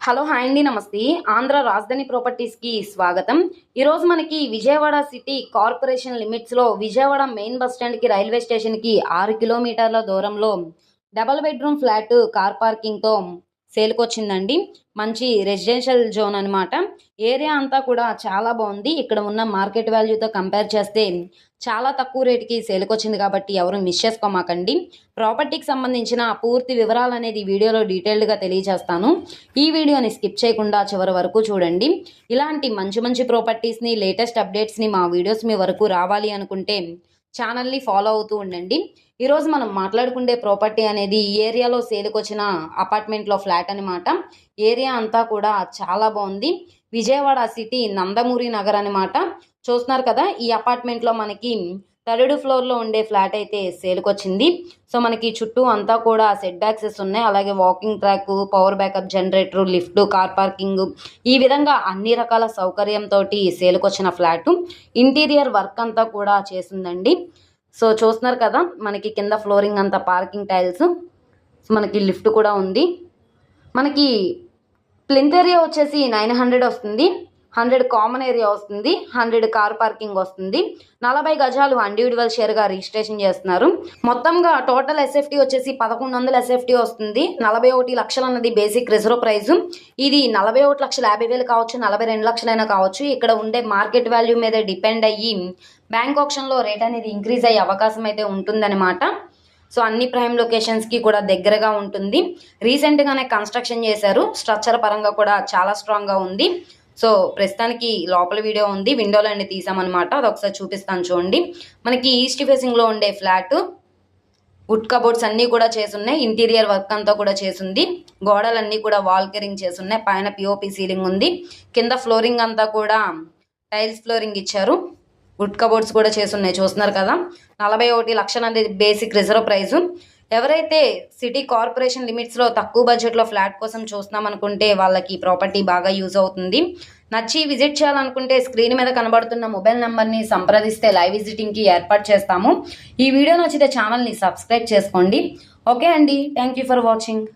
Hello hi అండి, నమస్తే. ఆంధ్ర రాజధాని ప్రాపర్టీస్కి స్వాగతం. ఈరోజు మనకి విజయవాడ సిటీ కార్పొరేషన్ లిమిట్స్లో విజయవాడ మెయిన్ బస్ స్టాండ్కి రైల్వే స్టేషన్కి 6 కిలోమీటర్ల దూరంలో డబల్ బెడ్రూమ్ ఫ్లాట్ కార్ పార్కింగ్తో సేల్కి వచ్చిందండి. మంచి రెసిడెన్షియల్ జోన్ అనమాట. ఏరియా అంతా కూడా చాలా బాగుంది. ఇక్కడ ఉన్న మార్కెట్ వాల్యూతో కంపేర్ చేస్తే చాలా తక్కువ రేటుకి సేల్కి వచ్చింది కాబట్టి ఎవరు మిస్ చేసుకోమాకండి. ప్రాపర్టీకి సంబంధించిన పూర్తి వివరాలు అనేది వీడియోలో డీటెయిల్డ్గా తెలియజేస్తాను. ఈ వీడియోని స్కిప్ చేయకుండా చివరి వరకు చూడండి. ఇలాంటి మంచి మంచి ప్రాపర్టీస్ని, లేటెస్ట్ అప్డేట్స్ని మా వీడియోస్ మీ వరకు రావాలి అనుకుంటే ఛానల్ని ఫాలో అవుతూ ఉండండి. ఈరోజు మనం మాట్లాడుకునే ప్రాపర్టీ అనేది ఈ ఏరియాలో సేల్కి వచ్చిన అపార్ట్మెంట్లో ఫ్లాట్ అనమాట. ఏరియా అంతా కూడా చాలా బాగుంది. విజయవాడ సిటీ నందమూరి నగర్ అనమాట. చూస్తున్నారు కదా, ఈ అపార్ట్మెంట్లో మనకి 3rd ఫ్లోర్లో ఉండే ఫ్లాట్ అయితే సేల్కి వచ్చింది. సో మనకి చుట్టూ అంతా కూడా సెట్ బ్యాక్సెస్ ఉన్నాయి. అలాగే walking track, power backup generator, lift, car parking, ఈ విధంగా అన్ని రకాల సౌకర్యంతో సేల్కి వచ్చిన ఫ్లాట్. ఇంటీరియర్ వర్క్ అంతా కూడా చేసిందండి. సో చూస్తున్నారు కదా, మనకి కింద ఫ్లోరింగ్ అంతా పార్కింగ్ టైల్స్, మనకి లిఫ్ట్ కూడా ఉంది. మనకి ప్లింత్ ఏరియా వచ్చేసి 900 వస్తుంది. 100 కామన్ ఏరియా వస్తుంది. 100 కార్ పార్కింగ్ వస్తుంది. 40 గజాలు ఇండివిజువల్ షేర్గా రిజిస్ట్రేషన్ చేస్తున్నారు. మొత్తంగా టోటల్ ఎస్ఎఫ్టీ వచ్చేసి 1100 ఎస్ఎఫ్టీ వస్తుంది. 41 లక్షలు అన్నది బేసిక్ రిజర్వ్ ప్రైస్. ఇది 41,50,000 కావచ్చు, 42 లక్షలైనా కావచ్చు. ఇక్కడ ఉండే మార్కెట్ వాల్యూ మీద డిపెండ్ అయ్యి బ్యాంక్ ఆప్షన్లో రేట్ అనేది ఇంక్రీజ్ అయ్యే అవకాశం అయితే ఉంటుందన్నమాట. సో అన్ని ప్రైమ్ లొకేషన్స్కి కూడా దగ్గరగా ఉంటుంది. రీసెంట్గానే కన్స్ట్రక్షన్ చేశారు. స్ట్రక్చర్ పరంగా కూడా చాలా స్ట్రాంగ్గా ఉంది. సో ప్రస్తుతానికి లోపల వీడియో ఉంది, విండోలో అన్ని తీసామన్నమాట. అది ఒకసారి చూపిస్తాను చూడండి. మనకి ఈస్ట్ ఫేసింగ్లో ఉండే ఫ్లాట్, వుడ్ కబోర్డ్స్ అన్నీ కూడా చేసున్నాయి. ఇంటీరియర్ వర్క్ అంతా కూడా చేసింది. గోడలన్నీ కూడా వాల్ కెరింగ్ చేసున్నాయి. పైన పిఓపి సీలింగ్ ఉంది. కింద ఫ్లోరింగ్ అంతా కూడా టైల్స్ ఫ్లోరింగ్ ఇచ్చారు. వుడ్ కబోర్డ్స్ కూడా చేసున్నాయి. చూస్తున్నారు కదా, 41 లక్షలు అనేది బేసిక్ రిజర్వ్ ప్రైజు. ఎవరైతే సిటీ కార్పొరేషన్ లిమిట్స్లో తక్కువ బడ్జెట్లో ఫ్లాట్ కోసం చూస్తున్నామనుకుంటే వాళ్ళకి ప్రాపర్టీ బాగా యూజ్ అవుతుంది. నచ్చి విజిట్ చేయాలనుకుంటే స్క్రీన్ మీద కనబడుతున్న మొబైల్ నెంబర్ని సంప్రదిస్తే లైవ్ విజిటింగ్కి ఏర్పాటు చేస్తాము. ఈ వీడియో నచ్చితే ఛానల్ని సబ్స్క్రైబ్ చేసుకోండి. ఓకే అండి, థ్యాంక్ యూ ఫర్ వాచింగ్.